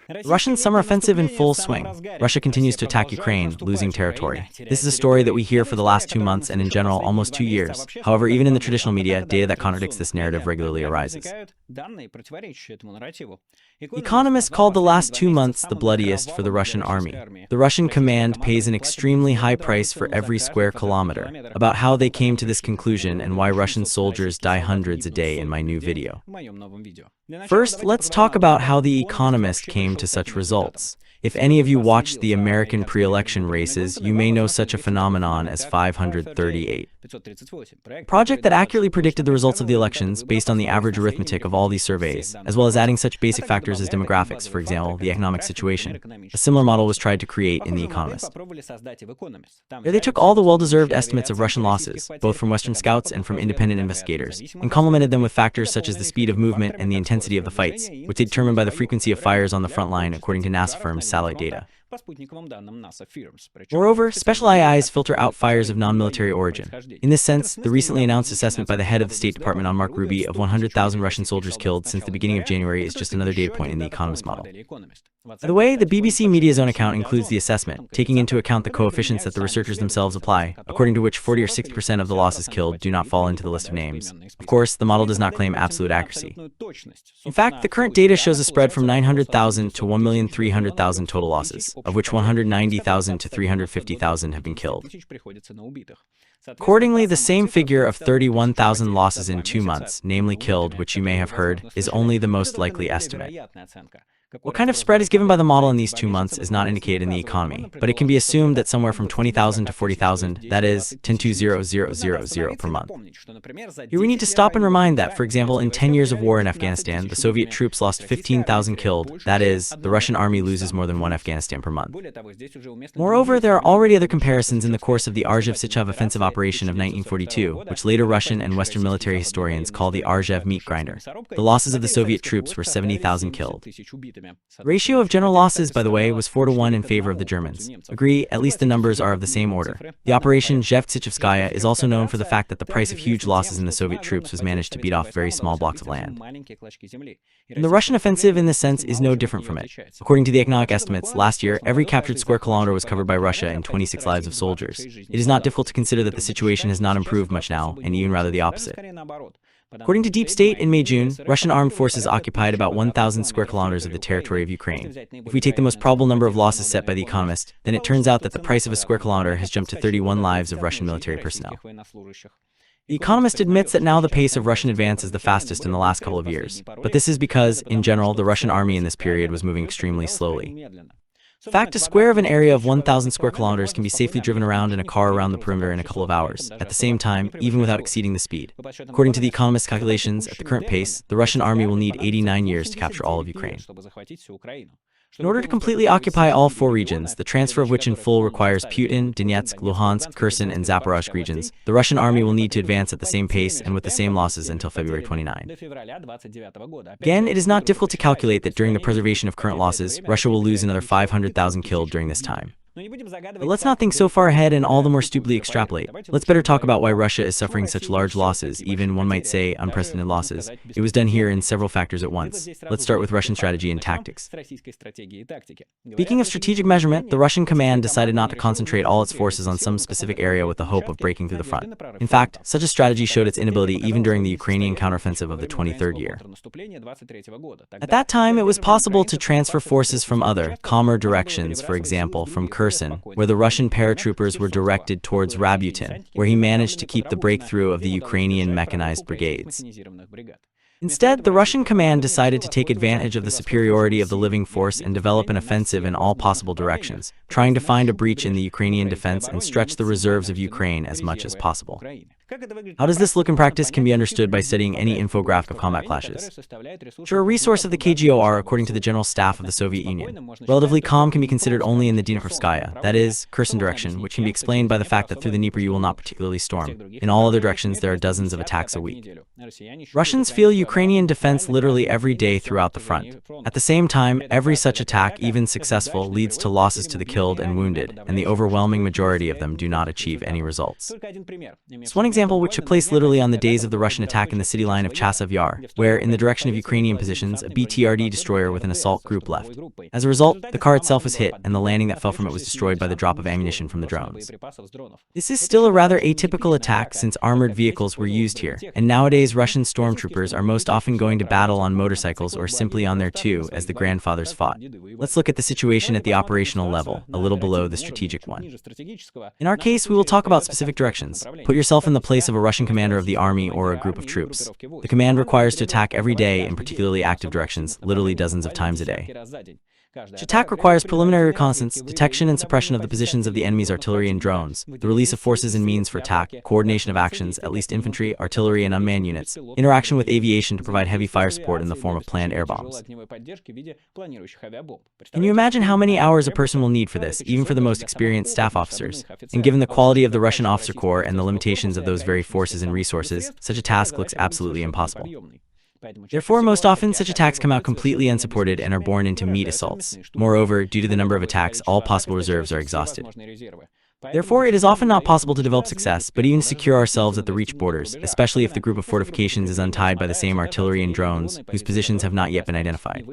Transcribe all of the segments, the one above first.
The Russian summer offensive in full swing. Russia continues to attack Ukraine, losing territory. This is a story that we hear for the last 2 months and in general almost 2 years. However, even in the traditional media, data that contradicts this narrative regularly arises. Economist called the last 2 months the bloodiest for the Russian army. The Russian command pays an extremely high price for every square kilometer. About how they came to this conclusion and why Russian soldiers die hundreds a day in my new video. First, let's talk about how the Economist came to such results. If any of you watched the American pre-election races, you may know such a phenomenon as 538. A project that accurately predicted the results of the elections based on the average arithmetic of all these surveys, as well as adding such basic factors as demographics, for example, the economic situation. A similar model was tried to create in The Economist. There they took all the well-deserved estimates of Russian losses, both from Western scouts and from independent investigators, and complemented them with factors such as the speed of movement and the intensity of the fights, which they determined by the frequency of fires on the front line according to NASA firms' satellite data. Moreover, special IIs filter out fires of non-military origin. In this sense, the recently announced assessment by the head of the State Department on Mark Ruby of 100,000 Russian soldiers killed since the beginning of January is just another data point in the Economist model. By the way, the BBC Media's own account includes the assessment, taking into account the coefficients that the researchers themselves apply, according to which 40 or 60% of the losses killed do not fall into the list of names. Of course, the model does not claim absolute accuracy. In fact, the current data shows a spread from 900,000 to 1,300,000 total losses, of which 190,000 to 350,000 have been killed. Accordingly, the same figure of 31,000 losses in 2 months, namely killed, which you may have heard, is only the most likely estimate. What kind of spread is given by the model in these 2 months is not indicated in the economy, but it can be assumed that somewhere from 20,000 to 40,000, that is, 10,200,000 per month. Here we need to stop and remind that, for example, in 10 years of war in Afghanistan, the Soviet troops lost 15,000 killed, that is, the Russian army loses more than 1 Afghanistan per month. Moreover, there are already other comparisons in the course of the Arzhev-Sychyov offensive operation of 1942, which later Russian and Western military historians call the Arzhev meat grinder. The losses of the Soviet troops were 70,000 killed. The ratio of general losses, by the way, was 4-to-1 in favor of the Germans. Agree, at least the numbers are of the same order. The Operation Zhevtsychevskaya is also known for the fact that the price of huge losses in the Soviet troops was managed to beat off very small blocks of land. And the Russian offensive, in this sense, is no different from it. According to the economic estimates, last year, every captured square kilometer was covered by Russia and 26 lives of soldiers. It is not difficult to consider that the situation has not improved much now, and even rather the opposite. According to Deep State, in May-June, Russian armed forces occupied about 1,000 square kilometers of the territory of Ukraine. If we take the most probable number of losses set by The Economist, then it turns out that the price of a square kilometer has jumped to 31 lives of Russian military personnel. The Economist admits that now the pace of Russian advance is the fastest in the last couple of years, but this is because, in general, the Russian army in this period was moving extremely slowly. In fact, a square of an area of 1,000 square kilometers can be safely driven around in a car around the perimeter in a couple of hours, at the same time, even without exceeding the speed. According to The Economist's calculations, at the current pace, the Russian army will need 89 years to capture all of Ukraine. In order to completely occupy all 4 regions, the transfer of which in full requires Putin, Donetsk, Luhansk, Kherson, and Zaporozhye regions, the Russian army will need to advance at the same pace and with the same losses until February 29. Again, it is not difficult to calculate that during the preservation of current losses, Russia will lose another 500,000 killed during this time. But let's not think so far ahead and all the more stupidly extrapolate. Let's better talk about why Russia is suffering such large losses, even, one might say, unprecedented losses. It was done here in several factors at once. Let's start with Russian strategy and tactics. Speaking of strategic measurement, the Russian command decided not to concentrate all its forces on some specific area with the hope of breaking through the front. In fact, such a strategy showed its inability even during the Ukrainian counteroffensive of the 23rd year. At that time, it was possible to transfer forces from other, calmer directions, for example, from Kherson, where the Russian paratroopers were directed towards Rabutin, where he managed to keep the breakthrough of the Ukrainian mechanized brigades. Instead, the Russian command decided to take advantage of the superiority of the living force and develop an offensive in all possible directions, trying to find a breach in the Ukrainian defense and stretch the reserves of Ukraine as much as possible. How does this look in practice can be understood by studying any infographic of combat clashes. Sure, a resource of the KGOR, according to the General Staff of the Soviet Union. Relatively calm can be considered only in the Dniprovskaya, that is, Kherson direction, which can be explained by the fact that through the Dnieper you will not particularly storm. In all other directions there are dozens of attacks a week. Russians feel Ukrainian defense literally every day throughout the front. At the same time, every such attack, even successful, leads to losses to the killed and wounded, and the overwhelming majority of them do not achieve any results. Just one example example which took place literally on the days of the Russian attack in the city line of Chasiv Yar, where, in the direction of Ukrainian positions, a BTRD destroyer with an assault group left. As a result, the car itself was hit, and the landing that fell from it was destroyed by the drop of ammunition from the drones. This is still a rather atypical attack since armored vehicles were used here, and nowadays Russian stormtroopers are most often going to battle on motorcycles or simply on their two, as the grandfathers fought. Let's look at the situation at the operational level, a little below the strategic one. In our case, we will talk about specific directions. Put yourself in the place of a Russian commander of the army or a group of troops. The command requires to attack every day in particularly active directions, literally dozens of times a day. Each attack requires preliminary reconnaissance, detection and suppression of the positions of the enemy's artillery and drones, the release of forces and means for attack, coordination of actions, at least infantry, artillery and unmanned units, interaction with aviation to provide heavy fire support in the form of planned air bombs. Can you imagine how many hours a person will need for this, even for the most experienced staff officers? And given the quality of the Russian officer corps and the limitations of those very forces and resources, such a task looks absolutely impossible. Therefore, most often, such attacks come out completely unsupported and are born into meat assaults. Moreover, due to the number of attacks, all possible reserves are exhausted. Therefore, it is often not possible to develop success, but even secure ourselves at the reach borders, especially if the group of fortifications is untied by the same artillery and drones, whose positions have not yet been identified.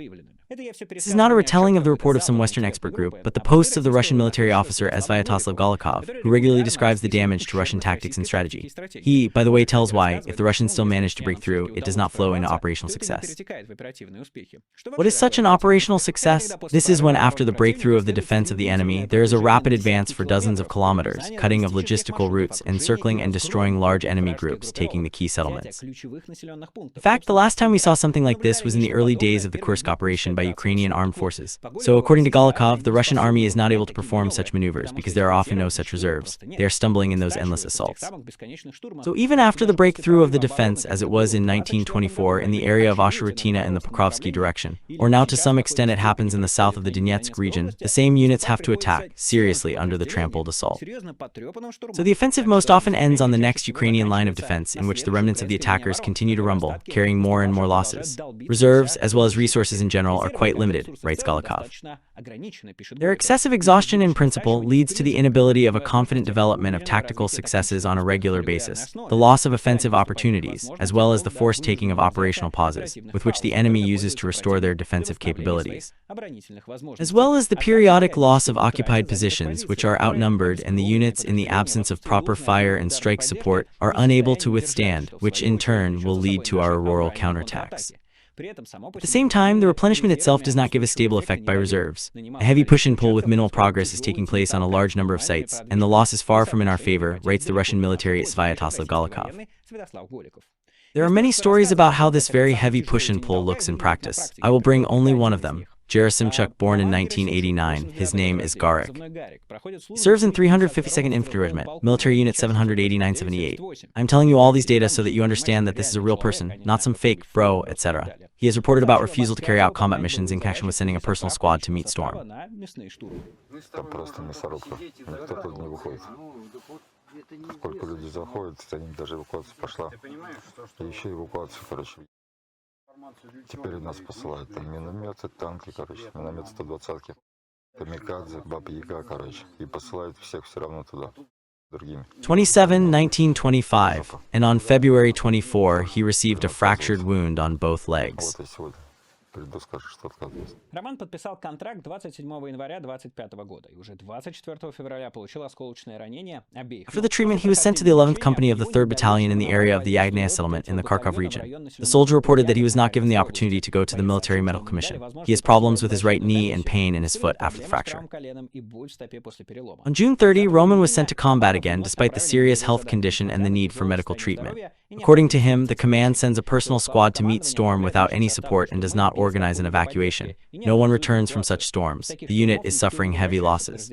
This is not a retelling of the report of some Western expert group, but the posts of the Russian military officer Svyatoslav Golikov, who regularly describes the damage to Russian tactics and strategy. He, by the way, tells why, if the Russians still manage to break through, it does not flow into operational success. What is such an operational success? This is when, after the breakthrough of the defense of the enemy, there is a rapid advance for dozens of kilometers, cutting of logistical routes, encircling and destroying large enemy groups, taking the key settlements. In fact, the last time we saw something like this was in the early days of the Kursk operation by Ukrainian armed forces. So according to Golikov, the Russian army is not able to perform such maneuvers because there are often no such reserves. They are stumbling in those endless assaults. So even after the breakthrough of the defense, as it was in 1924 in the area of Osherutina in the Pokrovsky direction, or now to some extent it happens in the south of the Donetsk region, the same units have to attack, seriously, under the trampled assault. So the offensive most often ends on the next Ukrainian line of defense, in which the remnants of the attackers continue to rumble, carrying more and more losses. Reserves, as well as resources in general, are quite limited, writes Golikov. Their excessive exhaustion in principle leads to the inability of a confident development of tactical successes on a regular basis, the loss of offensive opportunities, as well as the forced taking of operational pauses, with which the enemy uses to restore their defensive capabilities, as well as the periodic loss of occupied positions, which are outnumbered and the units, in the absence of proper fire and strike support, are unable to withstand, which in turn will lead to our auroral counterattacks. At the same time, the replenishment itself does not give a stable effect by reserves. A heavy push and pull with minimal progress is taking place on a large number of sites, and the loss is far from in our favor, writes the Russian military Svyatoslav Golikov. There are many stories about how this very heavy push and pull looks in practice. I will bring only one of them. Gerasimchuk, born in 1989, his name is Garik. He serves in 352nd Infantry Regiment, Military Unit 78978. I'm telling you all these data so that you understand that this is a real person, not some fake, bro, etc. He has reported about refusal to carry out combat missions in connection with sending a personal squad to meet Storm. Сколько людей заходит, за ним даже эвакуация пошла. И еще эвакуацию, короче. Теперь нас посылают там минометы, танки, короче, миномет 120-ки, камикадзе, Баба-Яга, короче, и посылают всех все равно туда. 1925, and on February 24, he received a fractured wound on both legs. Роман подписал контракт 27 января 25 года и уже 24 февраля получил осколочное ранение обеих. After the treatment, he was sent to the 11th Company of the 3rd Battalion in the area of the Yagnaya settlement in the Kharkov region. The soldier reported that he was not given the opportunity to go to the Military Medical Commission. He has problems with his right knee and pain in his foot after the fracture. On June 30, Roman was sent to combat again despite the serious health condition and the need for medical treatment. According to him, the command sends a personal squad to meet Storm without any support and does not organize an evacuation. No one returns from such storms. The unit is suffering heavy losses.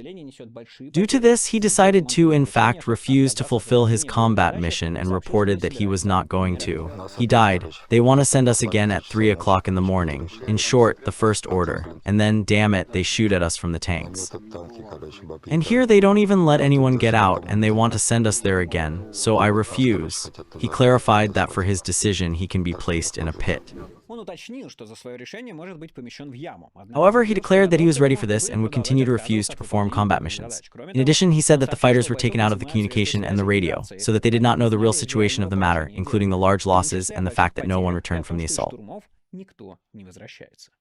Due to this, he decided to, in fact, refuse to fulfill his combat mission and reported that he was not going to. He died. They want to send us again at 3 o'clock in the morning. In short, the first order. And then, damn it, they shoot at us from the tanks. And here they don't even let anyone get out, and they want to send us there again, so I refuse. He clarified that for his decision he can be placed in a pit. However, he declared that he was ready for this and would continue to refuse to perform combat missions. In addition, he said that the fighters were taken out of the communication and the radio, so that they did not know the real situation of the matter, including the large losses and the fact that no one returned from the assault.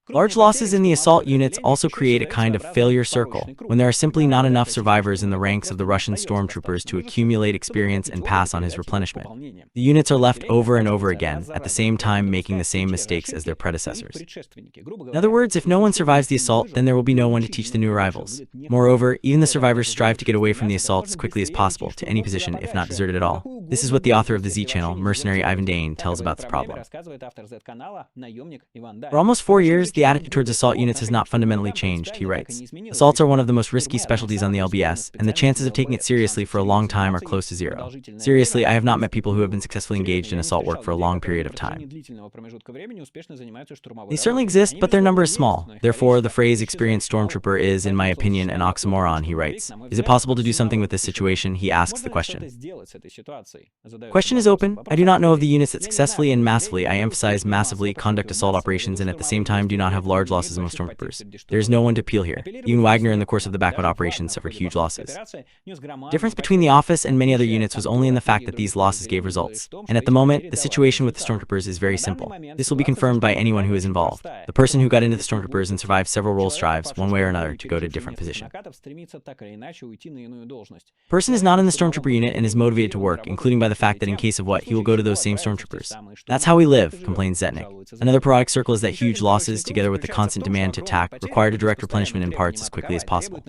Large losses in the assault units also create a kind of failure circle, when there are simply not enough survivors in the ranks of the Russian stormtroopers to accumulate experience and pass on his replenishment. The units are left over and over again, at the same time making the same mistakes as their predecessors. In other words, if no one survives the assault, then there will be no one to teach the new arrivals. Moreover, even the survivors strive to get away from the assault as quickly as possible, to any position, if not deserted at all. This is what the author of the Z channel, mercenary Ivan Dane, tells about this problem. For almost 4 years, the attitude towards assault units has not fundamentally changed, he writes. Assaults are one of the most risky specialties on the LBS, and the chances of taking it seriously for a long time are close to zero. Seriously, I have not met people who have been successfully engaged in assault work for a long period of time. They certainly exist, but their number is small. Therefore, the phrase experienced stormtrooper is, in my opinion, an oxymoron, he writes. Is it possible to do something with this situation? He asks the question. The question is open. I do not know of the units that successfully and massively, I emphasize massively, conduct assault operations and at the same time do not have large losses among stormtroopers. There is no one to appeal here. Even Wagner in the course of the Bakhmut operation suffered huge losses. Difference between the office and many other units was only in the fact that these losses gave results. And at the moment, the situation with the stormtroopers is very simple. This will be confirmed by anyone who is involved. The person who got into the stormtroopers and survived several roles strives, one way or another, to go to a different position. Person is not in the stormtrooper unit and is motivated to work, including by the fact that in case of what, he will go to those same stormtroopers. That's how we live, complains Zetnik. Another parodic circle is that huge losses, together with the constant demand to attack, require to direct replenishment in parts as quickly as possible.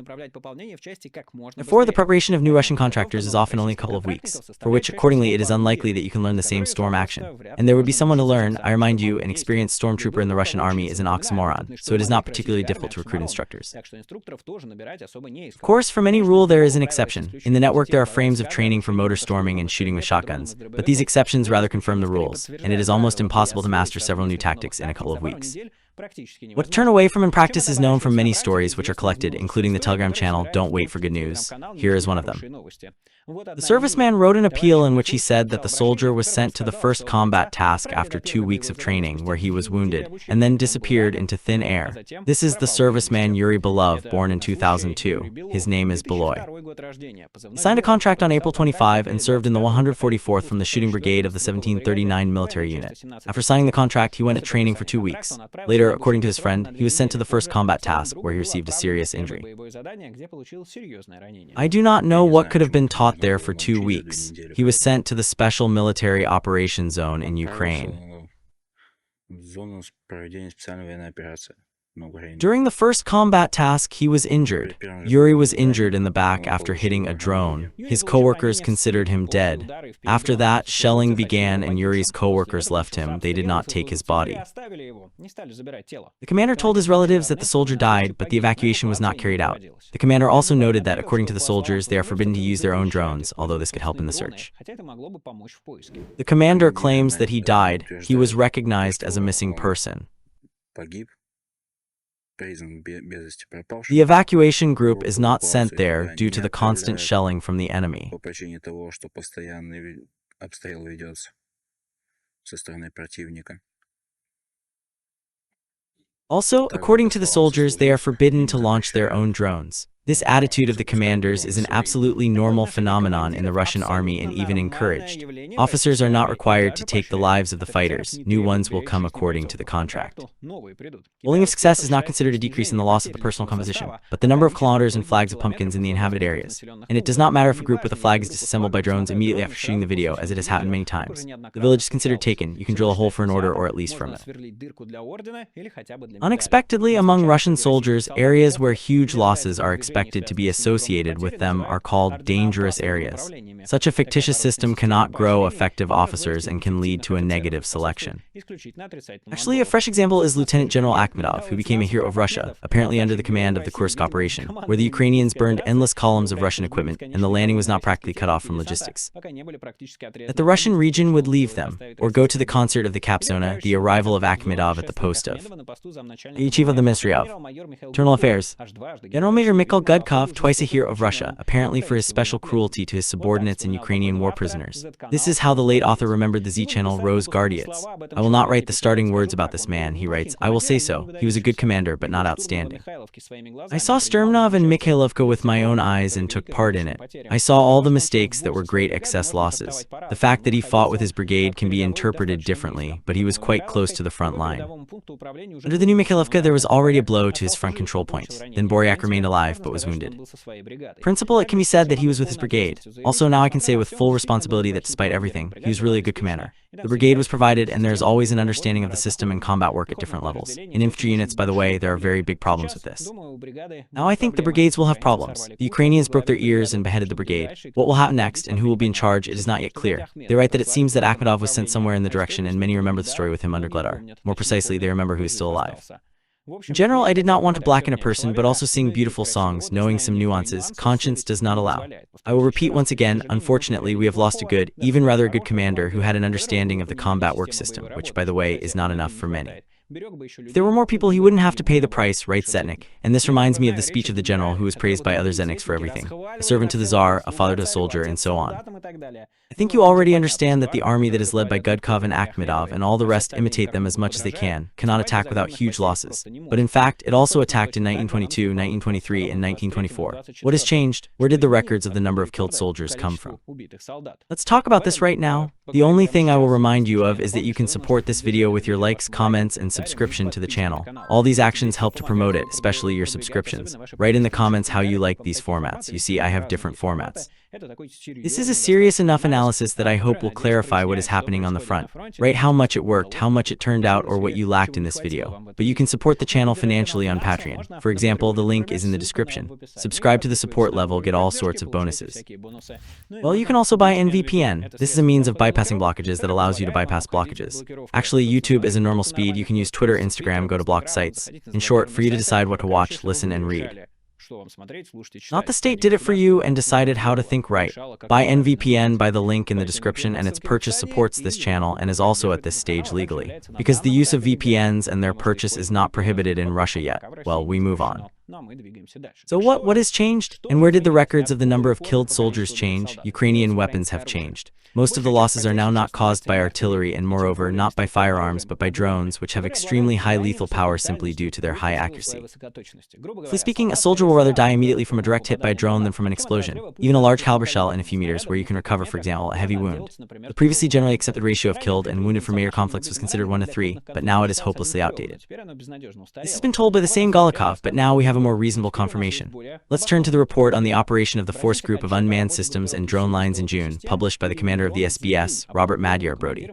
Therefore, the preparation of new Russian contractors is often only a couple of weeks, for which, accordingly, it is unlikely that you can learn the same storm action. And there would be someone to learn. I remind you, an experienced stormtrooper in the Russian army is an oxymoron, so it is not particularly difficult to recruit instructors. Of course, from any rule there is an exception. In the network there are frames of training for motor storming and shooting with shotguns, but these exceptions rather confirm the rules, and it is almost impossible to master several new tactics in a couple of weeks. What to turn away from in practice is known from many stories which are collected, including the Telegram channel Don't Wait for Good News. Here is one of them. The serviceman wrote an appeal in which he said that the soldier was sent to the first combat task after 2 weeks of training, where he was wounded, and then disappeared into thin air. This is the serviceman Yuri Belov, born in 2002. His name is Beloy. He signed a contract on April 25 and served in the 144th from the shooting brigade of the 1739 military unit. After signing the contract, he went to training for 2 weeks. Later, according to his friend, he was sent to the first combat task, where he received a serious injury. I do not know what could have been taught there for 2 weeks. He was sent to the Special Military Operations Zone in Ukraine. During the first combat task, he was injured. Yuri was injured in the back after hitting a drone. His coworkers considered him dead. After that, shelling began and Yuri's coworkers left him. They did not take his body. The commander told his relatives that the soldier died, but the evacuation was not carried out. The commander also noted that, according to the soldiers, they are forbidden to use their own drones, although this could help in the search. The commander claims that he died. He was recognized as a missing person. The evacuation group is not sent there due to the constant shelling from the enemy. Also, according to the soldiers, they are forbidden to launch their own drones. This attitude of the commanders is an absolutely normal phenomenon in the Russian army and even encouraged. Officers are not required to take the lives of the fighters. New ones will come according to the contract. Bowling of success is not considered a decrease in the loss of the personal composition, but the number of kilometers and flags of pumpkins in the inhabited areas. And it does not matter if a group with a flag is disassembled by drones immediately after shooting the video, as it has happened many times. The village is considered taken. You can drill a hole for an order or at least from it. Unexpectedly, among Russian soldiers, areas where huge losses are expected to be associated with them are called dangerous areas. Such a fictitious system cannot grow effective officers and can lead to a negative selection. Actually, a fresh example is Lieutenant General Akhmedov, who became a hero of Russia, apparently under the command of the Kursk operation, where the Ukrainians burned endless columns of Russian equipment and the landing was not practically cut off from logistics. That the Russian region would leave them, or go to the concert of the Kapsona, the arrival of Akhmedov at the post of the Chief of the Ministry of Internal Affairs, General Major Mikhail Mikhail Gudkov, twice a hero of Russia, apparently for his special cruelty to his subordinates and Ukrainian war prisoners. This is how the late author remembered the Z channel Rose Guardians. I will not write the starting words about this man, he writes. I will say so. He was a good commander, but not outstanding. I saw Sturmnov and Mikhailovka with my own eyes and took part in it. I saw all the mistakes that were great excess losses. The fact that he fought with his brigade can be interpreted differently, but he was quite close to the front line. Under the new Mikhailovka, there was already a blow to his front control point. Then Boryak remained alive, but was wounded. Principle, it can be said that he was with his brigade. Also, now I can say with full responsibility that despite everything, he was really a good commander. The brigade was provided, and there is always an understanding of the system and combat work at different levels. In infantry units, by the way, there are very big problems with this. Now I think the brigades will have problems. The Ukrainians broke their ears and beheaded the brigade. What will happen next and who will be in charge, it is not yet clear. They write that it seems that Akhmedov was sent somewhere in the direction, and many remember the story with him under Gledar. More precisely, they remember who is still alive. In general, I did not want to blacken a person, but also sing beautiful songs, knowing some nuances, conscience does not allow. I will repeat once again, unfortunately, we have lost a good, even rather a good commander who had an understanding of the combat work system, which, by the way, is not enough for many. If there were more people, he wouldn't have to pay the price, writes Zetnik. And this reminds me of the speech of the general who was praised by other Zetniks for everything. A servant to the Tsar, a father to a soldier, and so on. I think you already understand that the army that is led by Gudkov and Akhmedov and all the rest imitate them as much as they cannot attack without huge losses. But in fact, it also attacked in 1922, 1923, and 1924. What has changed? Where did the records of the number of killed soldiers come from? Let's talk about this right now. The only thing I will remind you of is that you can support this video with your likes, comments, and subscription to the channel. All these actions help to promote it, especially your subscriptions. Write in the comments how you like these formats. You see, I have different formats. This is a serious enough analysis that I hope will clarify what is happening on the front. Write how much it worked, how much it turned out, or what you lacked in this video. But you can support the channel financially on Patreon. For example, the link is in the description. Subscribe to the support level, get all sorts of bonuses. Well, you can also buy NVPN. This is a means of bypassing blockages that allows you to bypass blockages. Actually, YouTube is a normal speed. You can use Twitter, Instagram, go to blocked sites. In short, for you to decide what to watch, listen, and read. Not the state did it for you and decided how to think right. Buy NVPN by the link in the description, and its purchase supports this channel and is also at this stage legally. Because the use of VPNs and their purchase is not prohibited in Russia yet. Well, we move on. So what has changed? And where did the records of the number of killed soldiers change? Ukrainian weapons have changed. Most of the losses are now not caused by artillery and moreover not by firearms but by drones, which have extremely high lethal power simply due to their high accuracy. Roughly speaking, a soldier will rather die immediately from a direct hit by a drone than from an explosion, even a large caliber shell in a few meters where you can recover, for example, a heavy wound. The previously generally accepted ratio of killed and wounded for major conflicts was considered 1 to 3, but now it is hopelessly outdated. This has been told by the same Golikov, but now we have a more reasonable confirmation. Let's turn to the report on the operation of the Force Group of Unmanned Systems and Drone Lines in June, published by the commander of the SBS, Robert Madjar Brody.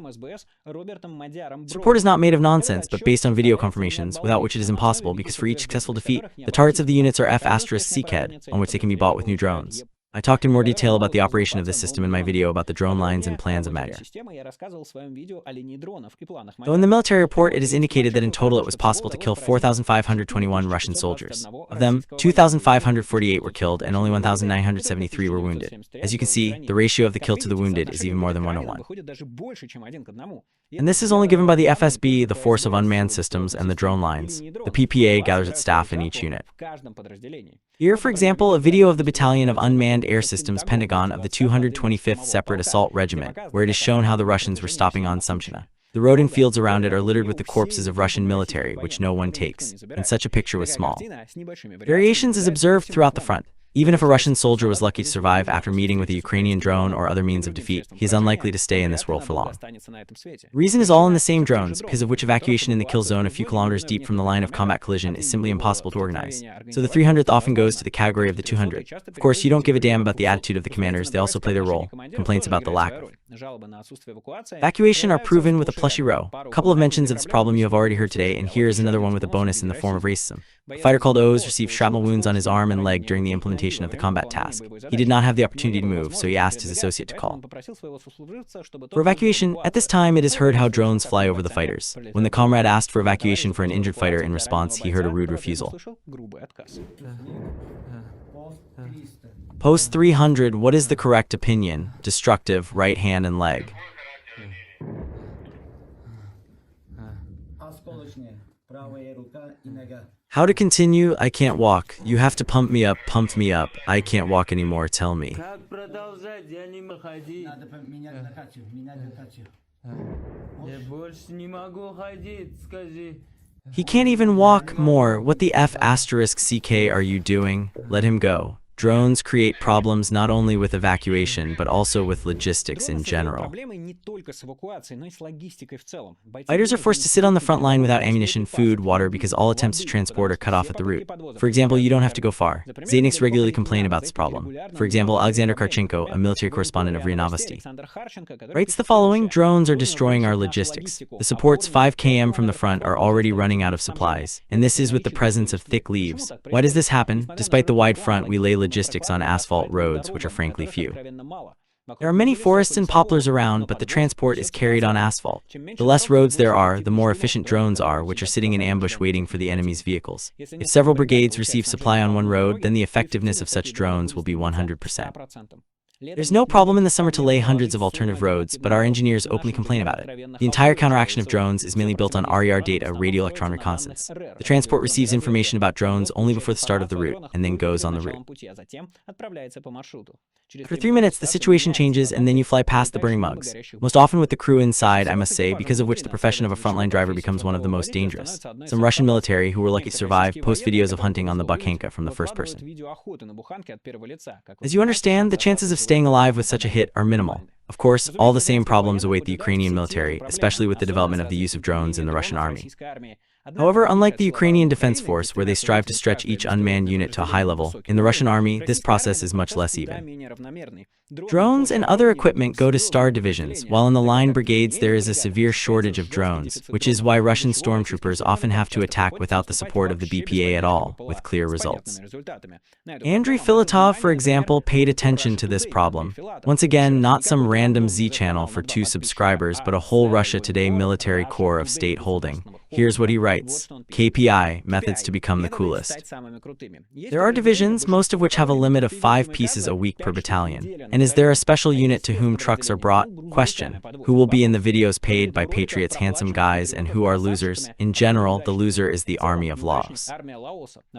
This report is not made of nonsense, but based on video confirmations, without which it is impossible because for each successful defeat, the targets of the units are F***CKED, on which they can be bought with new drones. I talked in more detail about the operation of this system in my video about the drone lines and plans of Madjar. Though in the military report it is indicated that in total it was possible to kill 4,521 Russian soldiers. Of them, 2,548 were killed and only 1,973 were wounded. As you can see, the ratio of the killed to the wounded is even more than 1:1. And this is only given by the FSB, the Force of Unmanned Systems, and the drone lines. The PPA gathers its staff in each unit. Here, for example, a video of the Battalion of Unmanned Air Systems Pentagon of the 225th Separate Assault Regiment, where it is shown how the Russians were stopping on Sumchina. The road and fields around it are littered with the corpses of Russian military, which no one takes, and such a picture was small. Variations is observed throughout the front. Even if a Russian soldier was lucky to survive after meeting with a Ukrainian drone or other means of defeat, he is unlikely to stay in this world for long. The reason is all in the same drones, because of which evacuation in the kill zone a few kilometers deep from the line of combat collision is simply impossible to organize. So the 300th often goes to the category of the 200. Of course, you don't give a damn about the attitude of the commanders, they also play their role. Complaints about the lack of evacuation are proven with a plushy row. A couple of mentions of this problem you have already heard today, and here is another one with a bonus in the form of racism. A fighter called Oz received shrapnel wounds on his arm and leg during the implementation of the combat task. He did not have the opportunity to move, so he asked his associate to call. For evacuation, at this time it is heard how drones fly over the fighters. When the comrade asked for evacuation for an injured fighter in response, he heard a rude refusal. Post 300, what is the correct opinion? Destructive, right hand and leg. How to continue? I can't walk. You have to pump me up, I can't walk anymore, tell me. Как продолжать? Я не могу ходить. Надо менять локацию, менять локацию. Я больше не могу ходить, скажи. He can't even walk more. What the F asterisk CK are you doing? Let him go. Drones create problems not only with evacuation, but also with logistics in general. Fighters are forced to sit on the front line without ammunition, food, water, because all attempts to transport are cut off at the route. For example, you don't have to go far. Zaydniks regularly complain about this problem. For example, Alexander Karchenko, a military correspondent of RIA Novosti, writes the following: drones are destroying our logistics. The supports 5 km from the front are already running out of supplies, and this is with the presence of thick leaves. Why does this happen? Despite the wide front, we lay logistics on asphalt roads, which are frankly few. There are many forests and poplars around, but the transport is carried on asphalt. The less roads there are, the more efficient drones are, which are sitting in ambush waiting for the enemy's vehicles. If several brigades receive supply on one road, then the effectiveness of such drones will be 100%. There's no problem in the summer to lay hundreds of alternative roads, but our engineers openly complain about it. The entire counteraction of drones is mainly built on RER data, radio electron reconnaissance. The transport receives information about drones only before the start of the route, and then goes on the route. After 3 minutes, the situation changes, and then you fly past the burning mugs. Most often with the crew inside, I must say, because of which the profession of a frontline driver becomes one of the most dangerous. Some Russian military, who were lucky to survive, post videos of hunting on the Bukhanka from the first person. As you understand, the chances of staying alive with such a hit are minimal. Of course, all the same problems await the Ukrainian military, especially with the development of the use of drones in the Russian army. However, unlike the Ukrainian Defense Force, where they strive to stretch each unmanned unit to a high level, in the Russian army, this process is much less even. Drones and other equipment go to star divisions, while in the line brigades there is a severe shortage of drones, which is why Russian stormtroopers often have to attack without the support of the BPA at all, with clear results. Andriy Filatov, for example, paid attention to this problem. Once again, not some random Z channel for 2 subscribers, but a whole Russia Today military core of state holding. Here's what he writes: KPI, methods to become the coolest. There are divisions, most of which have a limit of 5 pieces a week per battalion. And is there a special unit to whom trucks are brought? Question: who will be in the videos paid by Patriots' handsome guys, and who are losers? In general, the loser is the army of Laos.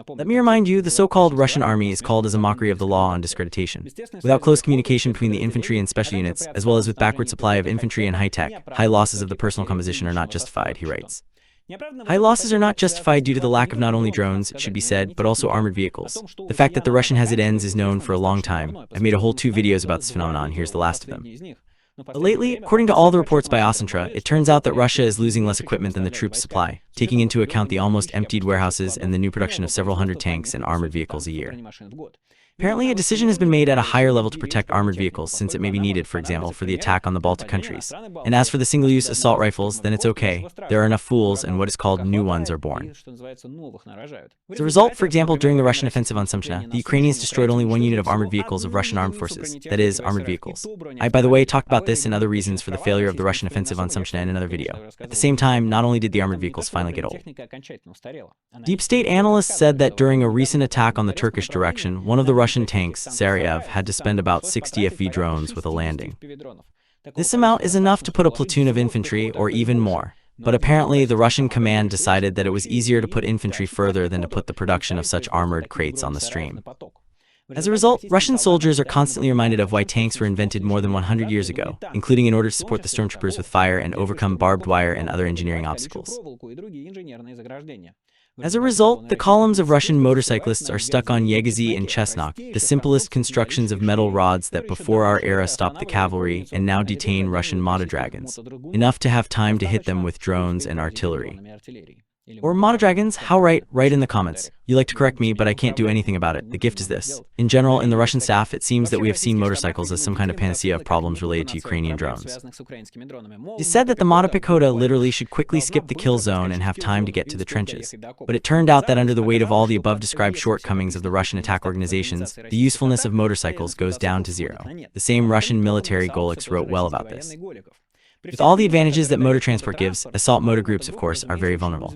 Let me remind you, the so-called Russian army is called as a mockery of the law on discreditation. Without close communication between the infantry and special units, as well as with backward supply of infantry and high-tech, high losses of the personal composition are not justified, he writes. High losses are not justified due to the lack of not only drones, it should be said, but also armored vehicles. The fact that the Russian has it ends is known for a long time. I've made a whole 2 videos about this phenomenon, here's the last of them. But lately, according to all the reports by Ocentra, it turns out that Russia is losing less equipment than the troops supply, taking into account the almost emptied warehouses and the new production of several hundred tanks and armored vehicles a year. Apparently, a decision has been made at a higher level to protect armored vehicles, since it may be needed, for example, for the attack on the Baltic countries. And as for the single-use assault rifles, then it's okay. There are enough fools, and what is called new ones are born. As a result, for example, during the Russian offensive on Sumchina, the Ukrainians destroyed only 1 unit of armored vehicles of Russian armed forces, that is, armored vehicles. I, by the way, talked about this and other reasons for the failure of the Russian offensive on Sumchina in another video. At the same time, not only did the armored vehicles finally get old. Deep state analysts said that during a recent attack on the Turkish direction, one of the Russian tanks, Sarajevo, had to spend about 60 FV drones with a landing. This amount is enough to put a platoon of infantry, or even more. But apparently, the Russian command decided that it was easier to put infantry further than to put the production of such armored crates on the stream. As a result, Russian soldiers are constantly reminded of why tanks were invented more than 100 years ago, including in order to support the stormtroopers with fire and overcome barbed wire and other engineering obstacles. As a result, the columns of Russian motorcyclists are stuck on Yegazy and Chesnok, the simplest constructions of metal rods that before our era stopped the cavalry and now detain Russian monodragons, enough to have time to hit them with drones and artillery. Or monodragons, how right? Write in the comments. You like to correct me, but I can't do anything about it. The gift is this. In general, in the Russian staff, it seems that we have seen motorcycles as some kind of panacea of problems related to Ukrainian drones. It is said that the motopichota literally should quickly skip the kill zone and have time to get to the trenches. But it turned out that under the weight of all the above-described shortcomings of the Russian attack organizations, the usefulness of motorcycles goes down to 0. The same Russian military Golics wrote well about this. With all the advantages that motor transport gives, assault motor groups, of course, are very vulnerable.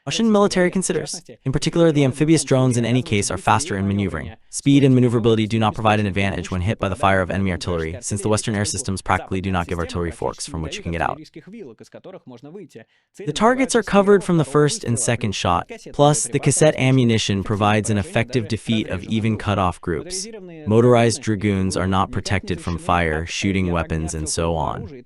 Russian military considers, in particular, the amphibious drones in any case are faster in maneuvering. Speed and maneuverability do not provide an advantage when hit by the fire of enemy artillery, since the Western air systems practically do not give artillery forks from which you can get out. The targets are covered from the first and second shot, plus the cassette ammunition provides an effective defeat of even cut-off groups. Motorized dragoons are not protected from fire, shooting weapons, and so on.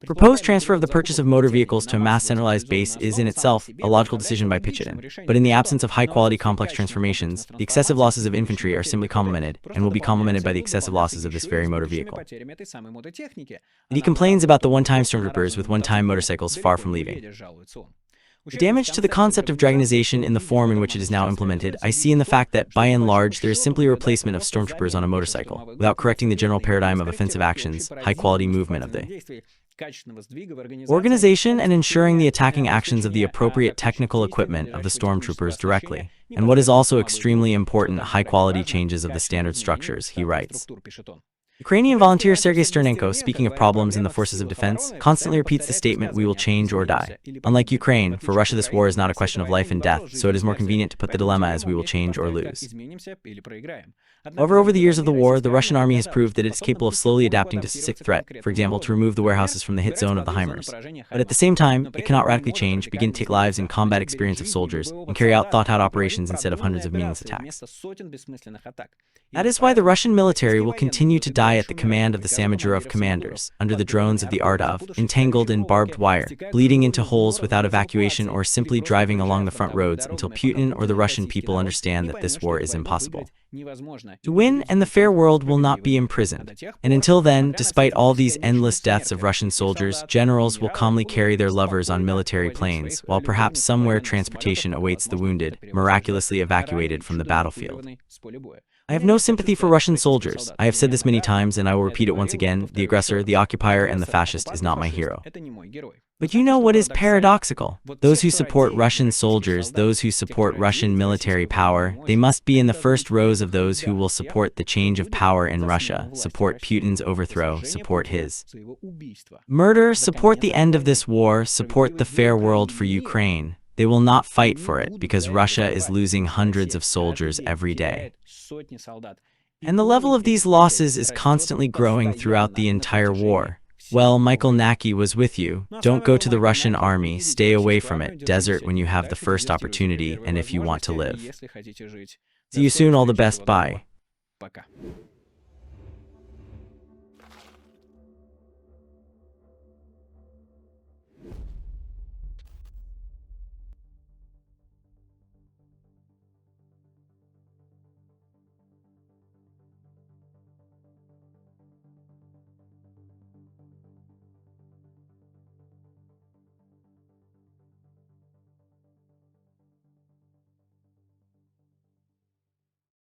The proposed transfer of the purchase of motor vehicles to a mass centralized base is in itself a logical decision by Pichitin, but in the absence of high-quality complex transformations, the excessive losses of infantry are simply complemented, and will be complemented by the excessive losses of this very motor vehicle. And he complains about the one-time stormtroopers with one-time motorcycles far from leaving. The damage to the concept of dragonization in the form in which it is now implemented, I see in the fact that, by and large, there is simply a replacement of stormtroopers on a motorcycle, without correcting the general paradigm of offensive actions, high-quality movement of the organization and ensuring the attacking actions of the appropriate technical equipment of the stormtroopers directly. And what is also extremely important, high-quality changes of the standard structures, he writes. Ukrainian volunteer Sergei Sternenko, speaking of problems in the forces of defense, constantly repeats the statement, "We will change or die." Unlike Ukraine, for Russia this war is not a question of life and death, so it is more convenient to put the dilemma as "we will change or lose." However, over the years of the war, the Russian army has proved that it is capable of slowly adapting to specific threat, for example, to remove the warehouses from the hit zone of the HIMARS. But at the same time, it cannot radically change, begin to take lives in combat experience of soldiers, and carry out thought-out operations instead of hundreds of meaningless attacks. That is why the Russian military will continue to die at the command of the Samodurov commanders, under the drones of the Ardov, entangled in barbed wire, bleeding into holes without evacuation or simply driving along the front roads until Putin or the Russian people understand that this war is impossible to win and the fair world will not be imprisoned. And until then, despite all these endless deaths of Russian soldiers, generals will calmly carry their lovers on military planes, while perhaps somewhere transportation awaits the wounded, miraculously evacuated from the battlefield. I have no sympathy for Russian soldiers. I have said this many times and I will repeat it once again. The aggressor, the occupier, and the fascist is not my hero. But you know what is paradoxical? Those who support Russian soldiers, those who support Russian military power, they must be in the first rows of those who will support the change of power in Russia, support Putin's overthrow, support his murder, support the end of this war, support the fair world for Ukraine. They will not fight for it because Russia is losing hundreds of soldiers every day. And the level of these losses is constantly growing throughout the entire war. Well, Michael Nacke was with you. Don't go to the Russian army, stay away from it, desert when you have the first opportunity and if you want to live. See you soon, all the best, bye.